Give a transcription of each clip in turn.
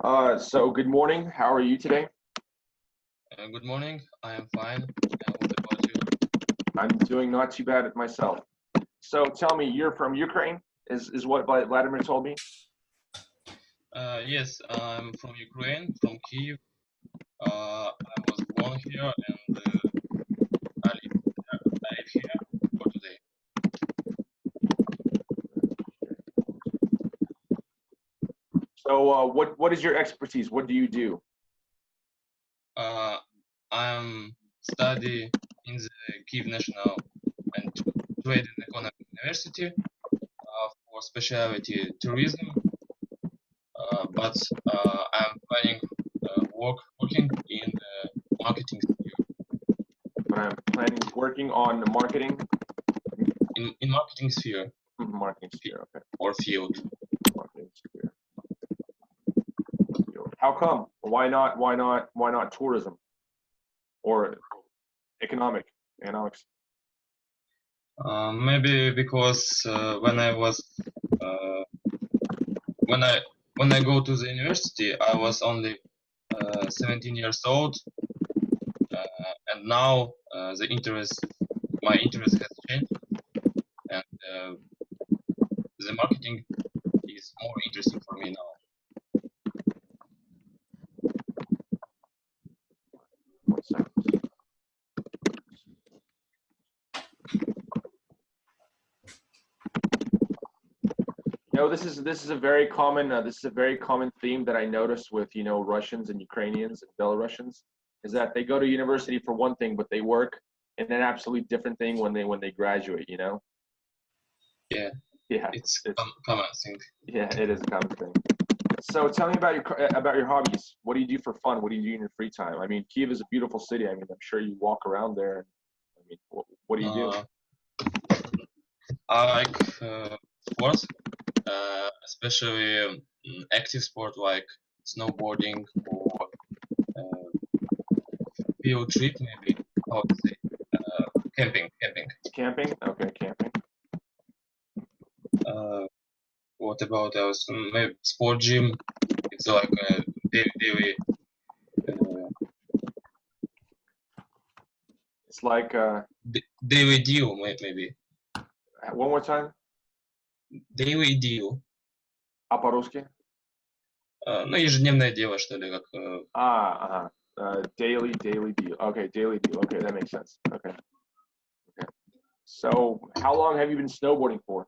So good morning. How are you today? Good morning. I am fine. What about you? I'm doing not too bad at myself. So tell me, you're from Ukraine, is what Vladimir told me. Yes, I'm from Ukraine, from Kiev. I was born here and I live here for today. So what is your expertise? What do you do? Uh, I'm study in the Kiev National and Trade and Economic University for specialty tourism. But I'm planning working in the marketing sphere. I'm planning working on the marketing. In marketing sphere Marketing sphere. Okay. or field. Marketing sphere. How come? Why not? Why not? Why not tourism or economics? Maybe because uh, when I when I go to the university, I was only 17 years old, and now my interest has changed, and the marketing is more interesting for me now. One second. No, this is a very common theme that I noticed with Russians and Ukrainians and Belarusians is that they go to university for one thing, but they work in an absolutely different thing when they graduate. Yeah, Yeah, it's it's common thing. yeah, it is a common thing. So tell me about your hobbies. What do you do for fun? What do you do in your free time? I mean, Kiev is a beautiful city. I mean, I'm sure you walk around there. I mean, what do you do? Uh, I like sports, especially active sport like snowboarding or uh, field trip, maybe. How to say? Camping. Camping? Okay, camping. Uh, what about else? Maybe sport gym. It's like a daily uh, It's like daily deal, maybe one more time. daily deal. А по-русски? Ну, ежедневное дело, что ли, как Daily deal. Okay, daily deal. Okay, that makes sense. Okay. So, how long have you been snowboarding for?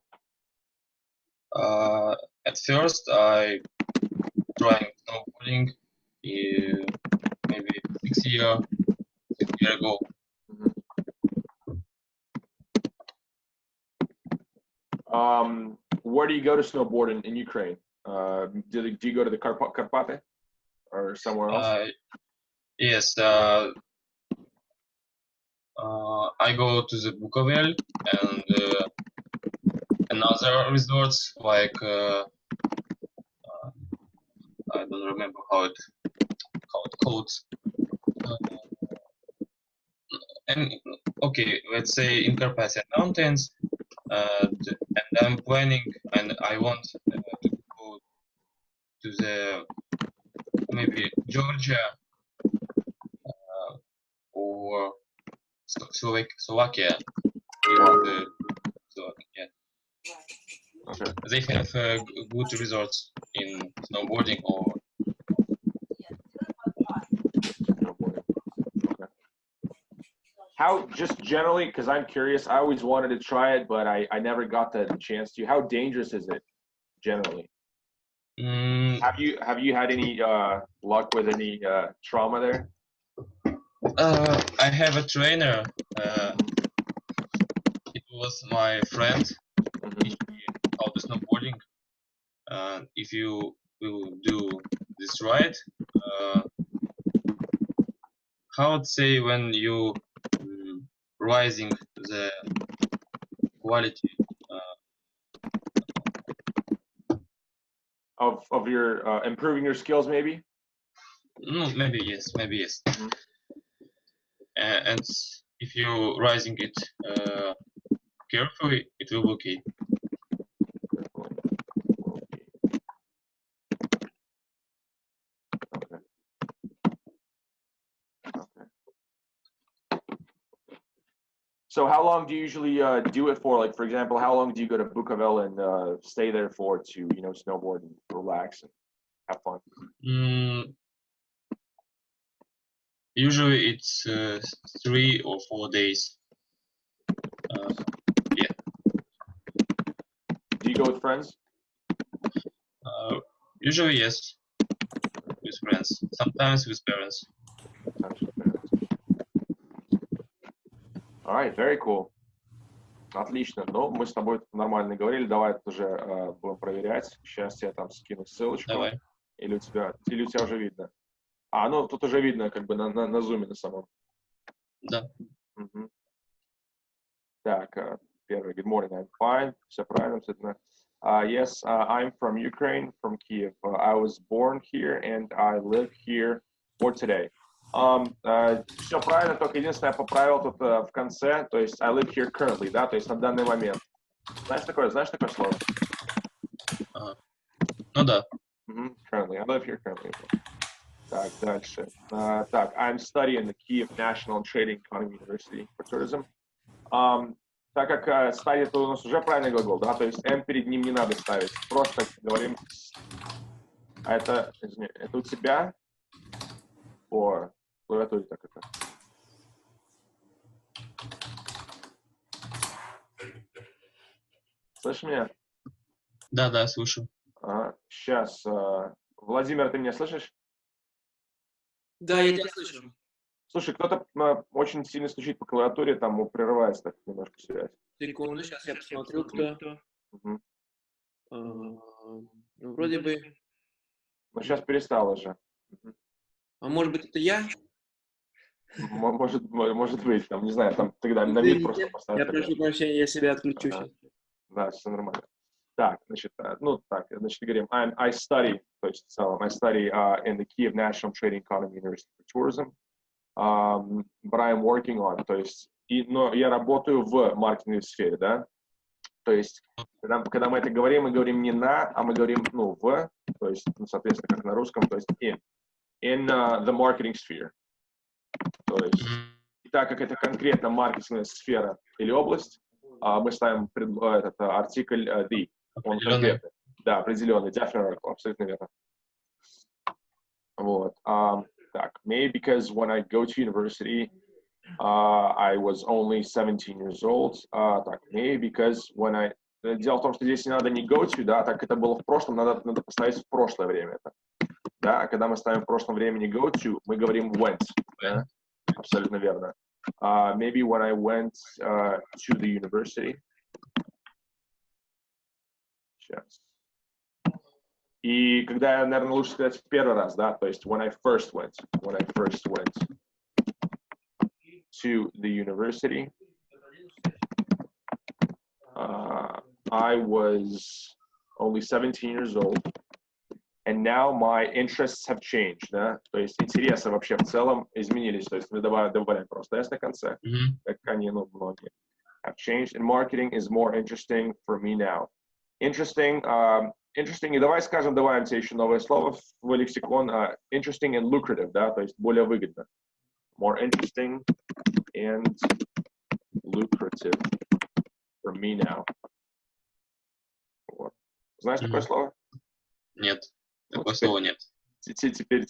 at first I trying snowboarding maybe 6 year ago. Where do you go to snowboard in Ukraine? Do you go to the Karpate or somewhere else? Yes, I go to the Bukovel and another resorts like I don't remember how it called. Uh, and okay, let's say in Carpathian Mountains, and I'm planning and I want to go to the maybe Georgia or Slovakia. Slovakia. Okay. They have good resorts in snowboarding or Snowboarding. Okay. How, just generally, because I'm curious, I always wanted to try it, but I never got the chance to. How dangerous is it generally? mm, Have you had any luck with any trauma there? I have a trainer. It was my friend. He taught the snowboarding. If you will do this right, uh, how would say when you rising the quality Of your improving your skills, maybe? no, maybe yes. Mhm. And if you rising it carefully, it will be okay. So how long do you usually do it for? Like, for example, how long do you go to Bukovel and stay there for to, you know, snowboard and relax and have fun? Usually it's 3 or 4 days. Yeah. Do you go with friends? Usually yes, with friends. Sometimes with parents. All right, very cool. Отлично. Ну, мы с тобой нормально говорили. Давай это уже будем проверять. Сейчас я там скину ссылочку. Давай. Или у тебя уже видно? А, ну, тут уже видно как бы на зуме на самом. Да. Угу. Так, первый. Good morning, I'm fine. Все правильно, абсолютно. Yes, I'm from Ukraine, from Kiev. I was born here and I live here for today. Все правильно, только единственное, я поправил тут в конце, то есть I live here currently, да, то есть на данный момент. Знаешь такое слово? Ну да. Currently, I live here currently. Так, дальше. Так, I'm studying the Kiev National and Trading Economy University for Tourism. Так как study это у нас уже правильный глагол, да, то есть M перед ним не надо ставить, просто говорим, а это, извини, это у тебя по клавиатуре так это. Слышишь меня? Да, слышу. Сейчас, Владимир, ты меня слышишь? Да, я тебя слышу. Слушай, кто-то очень сильно стучит по клавиатуре, там прерывается так немножко связь. Секунду, сейчас я посмотрю, кто. Вроде бы. Ну, сейчас перестал уже. А может быть, это я? Может быть, там, не знаю, там тогда на мид просто поставить. Я прошу прощения, я себя отключу сейчас. Да, все нормально. Так, значит, говорим, I study, то есть в целом, I study in the Kiev National Trading Economy University for Tourism, but I'm working on, то есть, но я работаю в маркетинговой сфере, да, то есть, когда мы это говорим, мы говорим не на, а мы говорим, ну, в, то есть, ну, соответственно, как на русском, то есть in the marketing sphere, то есть, так как это конкретно маркетинговая сфера или область, мы ставим этот артикль the, он конкретный. Да, определенный, definitely, абсолютно верно. Вот. Так, maybe because when I go to university, I was only 17 years old. Так, maybe because when I... Дело в том, что здесь не надо не go to, да, так это было в прошлом, надо поставить в прошлое время это. Да, а когда мы ставим в прошлом времени go to, мы говорим went. Да? Абсолютно верно. Maybe when I went to the university. Сейчас. И когда, наверное, лучше сказать в первый раз, да, то есть when I first went to the university, I was only 17 years old, and now my interests have changed, да, то есть интересы вообще в целом изменились, то есть мы добавляем просто S на конце, как они, ну, многие. Have changed, and marketing is more interesting for me now. Interesting, и давай скажем, добавим тебе еще новое слово в лексикон, interesting and lucrative, да, то есть более выгодно. More interesting and lucrative for me now. Вот. Знаешь такое слово? Нет, такого слова нет. Теперь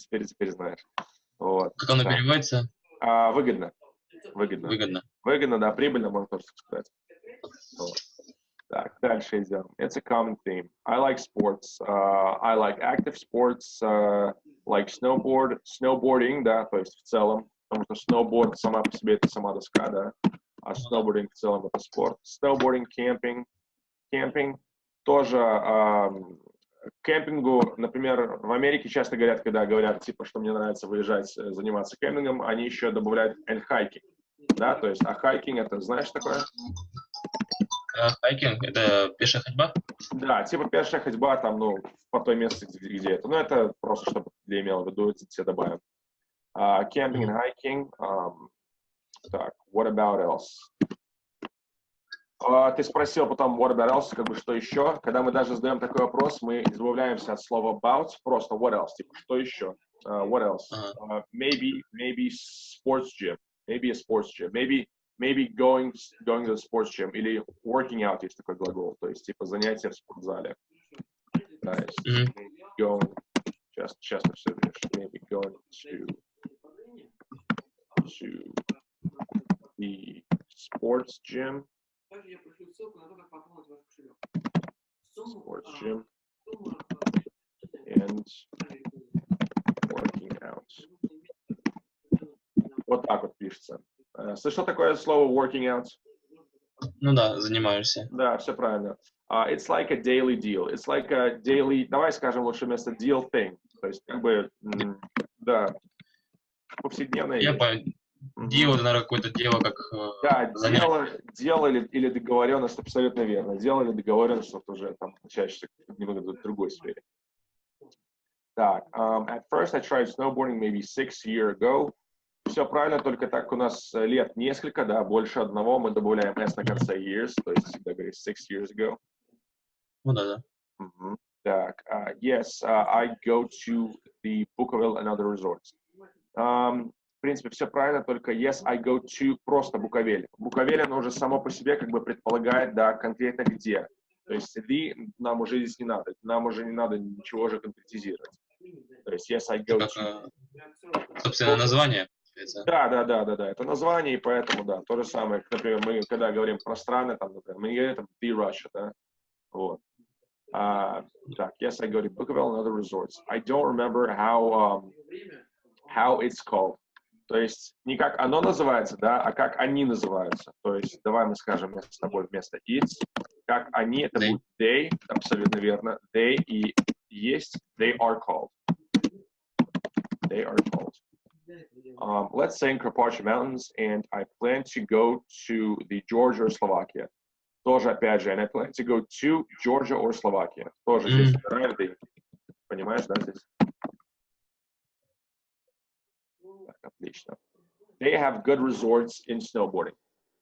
знаешь. Вот. Как оно переводится? Выгодно. Выгодно, да, прибыльно, можно тоже сказать. Вот. Так, дальше идем. It's a common theme. I like sports. I like active sports, like snowboarding, да, то есть в целом, потому что snowboard сама по себе это сама доска, да, а snowboarding в целом это спорт. Snowboarding, camping тоже кемпингу, например, в Америке часто говорят, когда говорят, типа, что мне нравится выезжать, заниматься кемпингом, они еще добавляют and hiking, да, то есть, hiking это, знаешь такое? Хайкинг — это пешая ходьба? Да, типа пешая ходьба там, ну, по той местности, где это. Ну, это просто, чтобы я имел в виду, это все добавим. Camping and hiking. Так, what about else? Ты спросил потом, what about else, как бы, что еще? Когда мы даже задаем такой вопрос, мы избавляемся от слова about, просто what else, типа, что еще? What else? Maybe sports gym. Maybe a sports gym. Maybe maybe going to the sports gym, или working out есть такой глагол, то есть типа занятия в спортзале. Да, есть going, честно все видишь, maybe going to the sports gym. Sports gym and working out. Вот так вот пишется. Слышал такое слово working out? Ну да, занимаешься. Да, все правильно. It's like a daily deal. It's like a daily, давай скажем лучше вместо deal thing. То есть как бы, да, повседневная Я вещь. понял. Дело, наверное, какое-то дело, как Да, занятие. дело или договоренность, абсолютно верно. Дело или договоренность, что-то уже там чаще немного в другой сфере. Так, at first I tried snowboarding maybe 6 years ago. Все правильно, только так у нас лет несколько, да, больше одного, мы добавляем s на конце years, то есть всегда говорит 6 years ago. Ну да. Так, yes, I go to the Bukovel and other resorts. В принципе, все правильно, только yes, I go to просто Буковель. Буковель, оно уже само по себе как бы предполагает, да, конкретно где. То есть the нам уже здесь не надо, нам уже не надо ничего уже конкретизировать. То есть yes, I go to. Собственно, название. Да, это название, и поэтому, да, то же самое, например, мы, когда говорим про страны, там, например, мы не говорим там the Russia, да, вот. Так, yes, I go to Bukovel and other resorts. I don't remember how it's called. То есть не как оно называется, да, а как они называются. То есть давай мы скажем с тобой вместо it's, как они, это будет they, абсолютно верно, they и есть, they are called. They are called. Let's say in Carpathian Mountains, and I plan to go to the Georgia or Slovakia. Тоже, опять же, and I plan to go to Georgia or Slovakia. Тоже здесь ты. Понимаешь, да, здесь? Так, отлично. They have good resorts in snowboarding.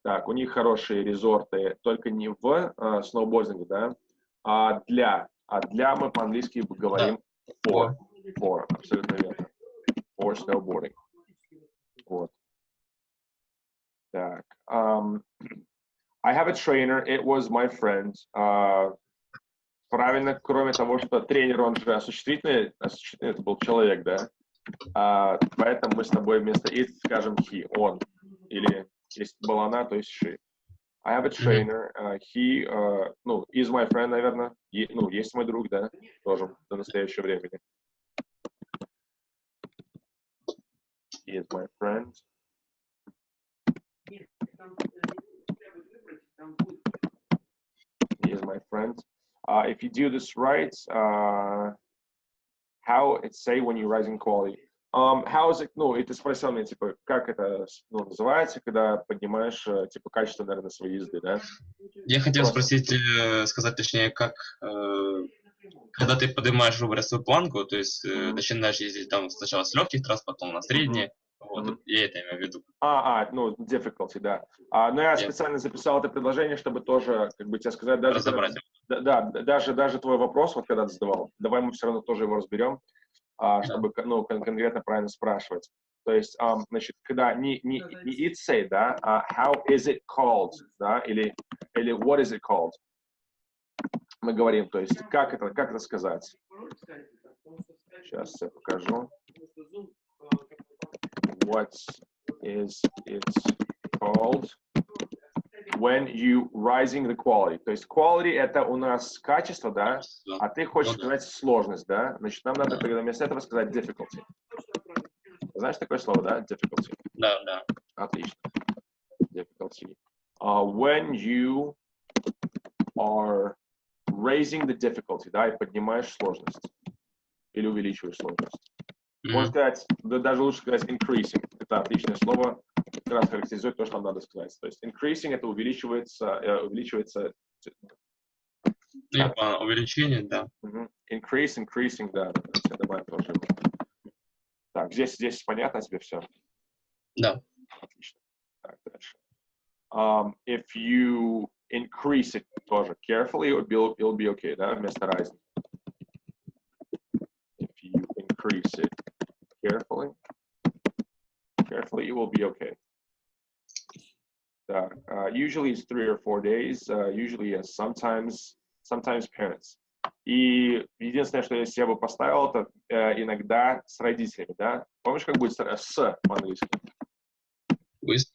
Так, у них хорошие резорты, только не в сноубординге, да, а для мы по-английски говорим for, абсолютно верно. For snowboarding. Вот. Так. I have a trainer. It was my friend. Правильно, кроме того, что тренер, он же осуществительный это был человек, да? Поэтому мы с тобой вместо it скажем he, он. Или если была она, то есть she. I have a trainer. He, is my friend, наверное. Есть мой друг, да? Тоже до настоящего времени. He is my friend. He is my friend. If you do this right, how it say when you rising quality? How is it, и ты спросил меня, типа, как это называется, когда поднимаешь, типа, качество, наверное, своей езды, да? Я хотел спросить, сказать точнее, как, когда ты поднимаешь, выбрать свою планку, то есть начинаешь ездить там сначала с легких трасс, потом на средние, вот, я это имею в виду. Difficulty, да. Но я специально записал это предложение, чтобы тоже, как бы тебе сказать, даже, разобрать. Даже твой вопрос, вот когда ты задавал, давай мы все равно тоже его разберем, чтобы, конкретно правильно спрашивать. То есть, значит, когда не it say, да, а how is it called, да, или what is it called, мы говорим, то есть, как это сказать. Сейчас я покажу. What is it called when you rising the quality? То есть quality это у нас качество, да, а ты хочешь сказать сложность, да? Значит, нам надо тогда вместо этого сказать difficulty. Знаешь такое слово, да? Difficulty. Да. Отлично. Difficulty. When you are raising the difficulty, да, и поднимаешь сложность или увеличиваешь сложность. Можно сказать, даже лучше сказать increasing. Это отличное слово, как раз характеризует то, что нам надо сказать. То есть increasing это увеличивается. Увеличение, да. Increasing, да. Добавим тоже. Так, здесь понятно тебе все? Да. Отлично. Так, дальше. If you increase it тоже carefully, it'll be okay, да, вместо rising. If you increase it carefully, it will be okay. Да. Usually it's 3 or 4 days. Usually yes. Sometimes parents. И единственное, что я бы поставил, это иногда с родителями, да? Помнишь, как будет с по-английски? With?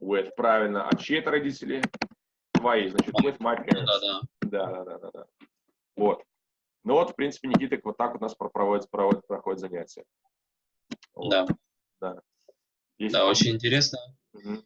With, правильно. А чьи это родители? Твои, значит, with my parents. Да. Вот. Ну вот, в принципе, Никита вот так у нас проходит занятия. Вот. Да. Есть Да, очень интересно. Мгм.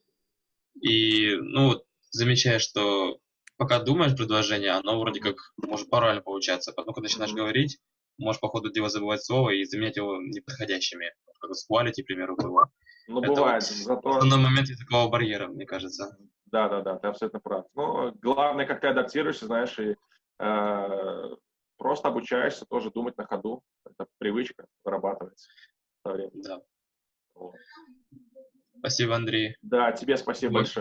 И, ну, вот замечаешь, что пока думаешь предложение, оно вроде как может правильно получаться. Потом, когда начинаешь говорить, можешь по ходу дела забывать слово и заменять его неподходящими. Как с quality, к примеру, было. Ну, Это вот бывает, зато... основной момент языкового барьера, мне кажется. Да, ты абсолютно прав. Ну, главное, как ты адаптируешься, знаешь, и просто обучаешься тоже думать на ходу. Это привычка вырабатывается со временем. Да. Вот. Спасибо, Андрей. Да, тебе спасибо Очень большое.